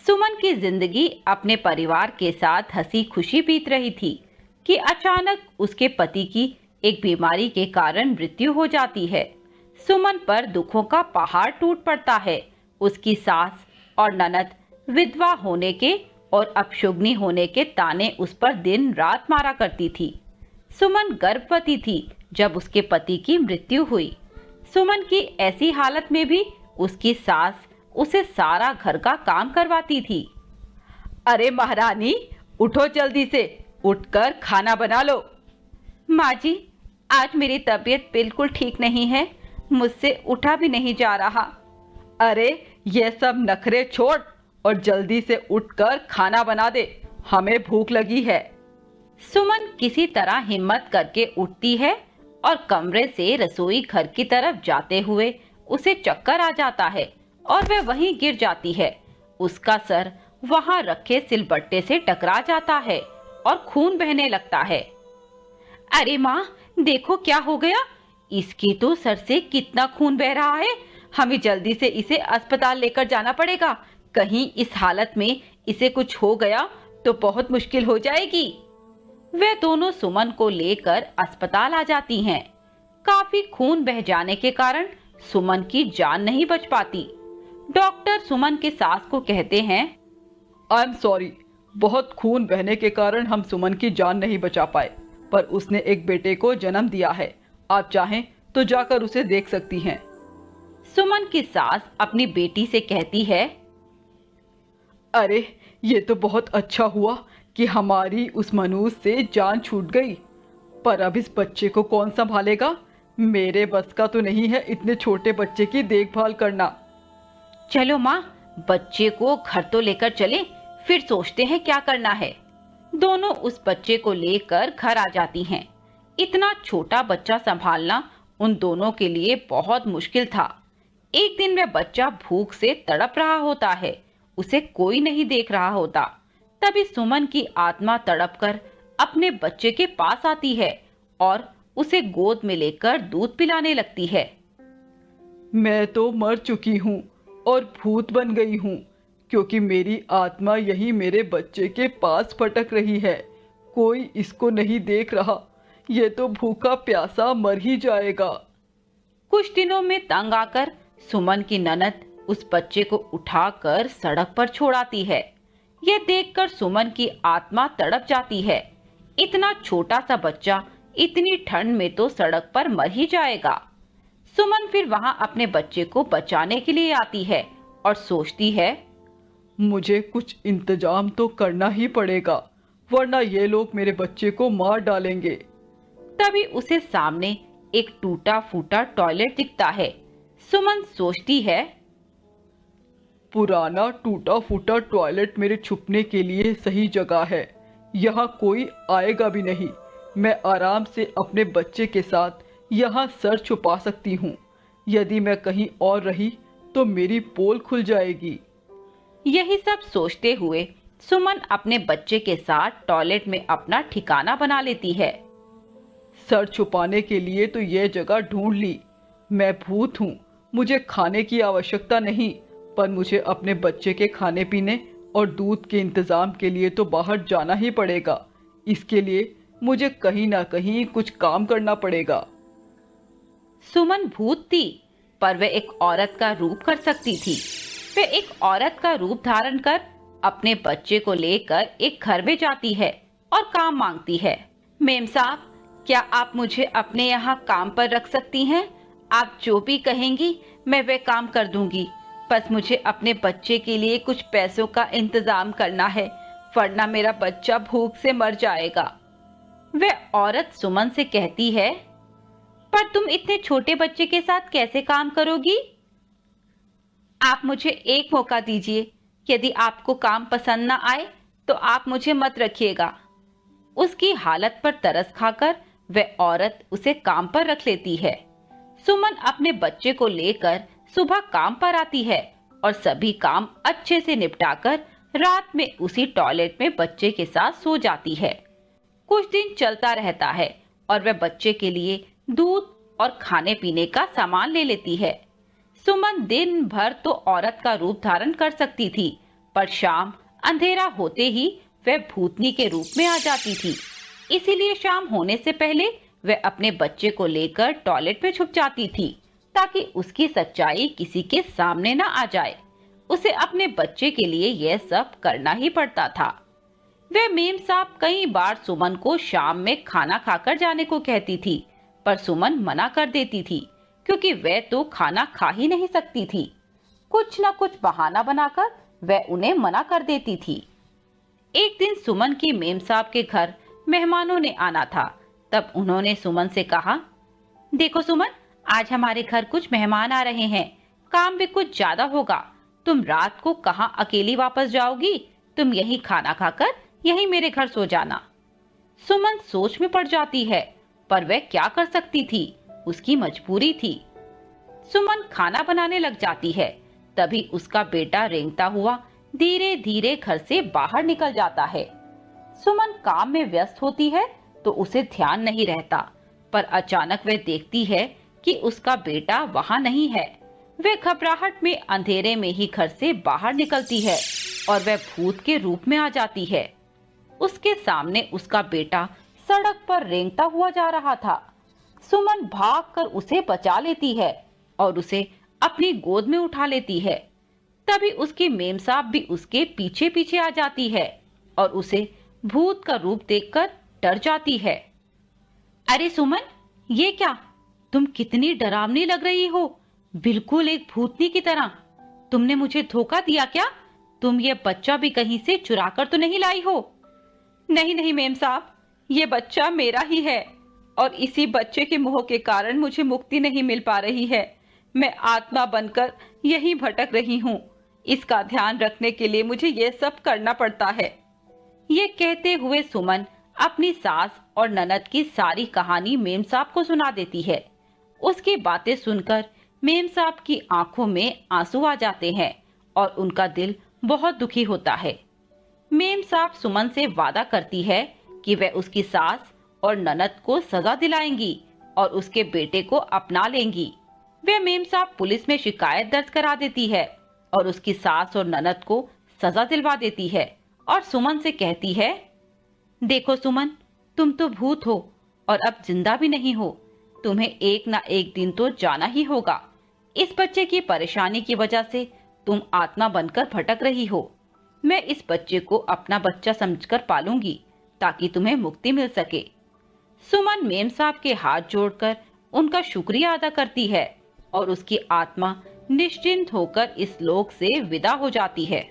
सुमन की जिंदगी अपने परिवार के साथ हंसी खुशी बीत रही थी कि अचानक उसके पति की एक बीमारी के कारण मृत्यु हो जाती है। सुमन पर दुखों का पहाड़ टूट पड़ता है। उसकी सास और ननद विधवा होने के और अपशुग्नी होने के ताने उस पर दिन रात मारा करती थी। सुमन गर्भवती थी जब उसके पति की मृत्यु हुई। सुमन की ऐसी हालत में भी उसकी सास उसे सारा घर का काम करवाती थी। अरे महारानी, उठो जल्दी से, उठकर खाना बना लो। माँ जी, आज मेरी तबीयत बिल्कुल ठीक नहीं है, मुझसे उठा भी नहीं जा रहा। अरे ये सब नखरे छोड़ और जल्दी से उठकर खाना बना दे, हमें भूख लगी है। सुमन किसी तरह हिम्मत करके उठती है और कमरे से रसोई घर की तरफ जाते हुए उसे चक्कर आ जाता है और वह वहीं गिर जाती है। उसका सर वहां रखे सिलबट्टे से टकरा जाता है और खून बहने लगता है। अरे माँ, देखो क्या हो गया, इसके तो सर से कितना खून बह रहा है। हमें जल्दी से इसे अस्पताल लेकर जाना पड़ेगा। कहीं इस हालत में इसे कुछ हो गया तो बहुत मुश्किल हो जाएगी। वे दोनों सुमन को लेकर अस्पताल आ जाती हैं। काफी खून बह जाने के कारण सुमन की जान नहीं बच पाती। डॉक्टर सुमन के सास को कहते हैं, आई एम सॉरी, बहुत खून बहने के कारण हम सुमन की जान नहीं बचा पाए, पर उसने एक बेटे को जन्म दिया है। आप चाहें तो जाकर उसे देख सकती हैं। सुमन की सास अपनी बेटी से कहती है, अरे ये तो बहुत अच्छा हुआ कि हमारी उस मनुष्य से जान छूट गई, पर अब इस बच्चे को कौन संभालेगा। मेरे बस का तो नहीं है इतने छोटे बच्चे की देखभाल करना। चलो माँ, बच्चे को घर तो लेकर चले, फिर सोचते हैं क्या करना है। दोनों उस बच्चे को लेकर घर आ जाती हैं। इतना छोटा बच्चा संभालना उन दोनों के लिए बहुत मुश्किल था। एक दिन वह बच्चा भूख से तड़प रहा होता है, उसे कोई नहीं देख रहा होता। तभी सुमन की आत्मा तड़पकर अपने बच्चे के पास आती है और उसे गोद में लेकर दूध पिलाने लगती है। मैं तो मर चुकी हूँ और भूत बन गई हूँ, क्योंकि मेरी आत्मा यही मेरे बच्चे के पास भटक रही है। कोई इसको नहीं देख रहा, ये तो भूखा प्यासा मर ही जाएगा। कुछ दिनों में तंग आकर सुमन की ननद उस बच्चे को उठाकर सड़क पर छोड़ाती है। यह देखकर सुमन की आत्मा तड़प जाती है। इतना छोटा सा बच्चा इतनी ठंड में तो सड़क पर मर ही जाएगा। सुमन फिर वहां अपने बच्चे को बचाने के लिए आती है और सोचती है, मुझे कुछ इंतजाम तो करना ही पड़ेगा, वरना ये लोग मेरे बच्चे को मार डालेंगे। तभी उसे सामने एक टूटा फूटा टॉयलेट दिखता है। सुमन सोचती है, पुराना टूटा फूटा टॉयलेट मेरे छुपने के लिए सही जगह है। यहाँ कोई आएगा भी नहीं। मैं आराम से अपने बच्चे के साथ यहाँ सर छुपा सकती हूँ। यदि मैं कहीं और रही तो मेरी पोल खुल जाएगी। यही सब सोचते हुए सुमन अपने बच्चे के साथ टॉयलेट में अपना ठिकाना बना लेती है। सर छुपाने के लिए तो यह जगह ढूंढ ली। मैं भूत हूँ, मुझे खाने की आवश्यकता नहीं, पर मुझे अपने बच्चे के खाने पीने और दूध के इंतजाम के लिए तो बाहर जाना ही पड़ेगा। इसके लिए मुझे कहीं ना कहीं कुछ काम करना पड़ेगा। सुमन भूत थी, पर वह एक औरत का रूप कर सकती थी। वह एक औरत का रूप धारण कर अपने बच्चे को लेकर एक घर में जाती है और काम मांगती है। मेम साहब, क्या आप मुझे अपने यहाँ काम पर रख सकती हैं? आप जो भी कहेंगी मैं वह काम कर दूंगी। बस मुझे अपने बच्चे के लिए कुछ पैसों का इंतजाम करना है, वरना मेरा बच्चा भूख से मर जाएगा। वह औरत सुमन से कहती है, पर तुम इतने छोटे बच्चे के साथ कैसे काम करोगी? आप मुझे एक मौका दीजिए। यदि आपको काम पसंद ना आए तो आप मुझे मत रखिएगा। उसकी हालत पर तरस खाकर वह औरत उसे काम पर रख लेती है। सुमन अपने बच्चे को लेकर सुबह काम पर आती है और सभी काम अच्छे से निपटाकर रात में उसी टॉयलेट में बच्चे के साथ सो जाती है। कुछ दिन चलता रहता है और वह बच्चे के लिए दूध और खाने पीने का सामान ले लेती है। सुमन दिन भर तो औरत का रूप धारण कर सकती थी, पर शाम अंधेरा होते ही वह भूतनी के रूप में आ जाती थी। इसीलिए शाम होने से पहले वह अपने बच्चे को लेकर टॉयलेट में छुप जाती थी, ताकि उसकी सच्चाई किसी के सामने न आ जाए। उसे अपने बच्चे के लिए यह सब करना ही पड़ता था। वह मेम साहब कई बार सुमन को शाम में खाना खाकर जाने को कहती थी, पर सुमन मना कर देती थी, क्योंकि वह तो खाना खा ही नहीं सकती थी। कुछ न कुछ बहाना बनाकर वह उन्हें मना कर देती थी। एक दिन सुमन की मेम साहब के घर मेहमानों ने आना था। तब उन्होंने सुमन से कहा, देखो सुमन, आज हमारे घर कुछ मेहमान आ रहे हैं, काम भी कुछ ज्यादा होगा। तुम रात को कहाँ अकेली वापस जाओगी? तुम यहीं खाना खाकर यहीं मेरे घर सो जाना। सुमन सोच में पड़ जाती है, पर वह क्या कर सकती थी, उसकी मजबूरी थी। सुमन खाना बनाने लग जाती है। तभी उसका बेटा रेंगता हुआ धीरे धीरे घर से बाहर निकल जाता है। सुमन काम में व्यस्त होती है तो उसे ध्यान नहीं रहता, पर अचानक वह देखती है कि उसका बेटा वहां नहीं है। वह घबराहट में अंधेरे में ही घर से बाहर निकलती है और वह भूत के रूप में आ जाती है। उसके सामने उसका बेटा सड़क पर रेंगता हुआ जा रहा था। सुमन भागकर उसे बचा लेती है और उसे अपनी गोद में उठा लेती है। तभी उसकी मेम साहब भी उसके पीछे पीछे आ जाती है और उसे भूत का रूप देखकर डर जाती है। अरे सुमन, ये क्या? तुम कितनी डरावनी लग रही हो, बिल्कुल एक भूतनी की तरह। तुमने मुझे धोखा दिया क्या? तुम ये बच्चा भी कहीं से चुरा कर तो नहीं लाई हो? नहीं नहीं मेम साहब, ये बच्चा मेरा ही है और इसी बच्चे के मोह के कारण मुझे मुक्ति नहीं मिल पा रही है। मैं आत्मा बनकर यहीं भटक रही हूँ। इसका ध्यान रखने के लिए मुझे ये सब करना पड़ता है। ये कहते हुए सुमन अपनी सास और ननद की सारी कहानी मेम साहब को सुना देती है। उसकी बातें सुनकर मेम साहब की आंखों में आंसू आ जाते हैं और उनका दिल बहुत दुखी होता है। मेम साहब सुमन से वादा करती है कि वह उसकी सास और ननद को सजा दिलाएंगी और उसके बेटे को अपना लेंगी। वह मेम साहब पुलिस में शिकायत दर्ज करा देती है और उसकी सास और ननद को सजा दिलवा देती है और सुमन से कहती है, देखो सुमन, तुम तो भूत हो और अब जिंदा भी नहीं हो। तुम्हें एक ना एक दिन तो जाना ही होगा। इस बच्चे की परेशानी की वजह से तुम आत्मा बनकर भटक रही हो। मैं इस बच्चे को अपना बच्चा समझकर पालूंगी ताकि तुम्हें मुक्ति मिल सके। सुमन मेम साहब के हाथ जोड़कर उनका शुक्रिया अदा करती है और उसकी आत्मा निश्चिंत होकर इस लोक से विदा हो जाती है।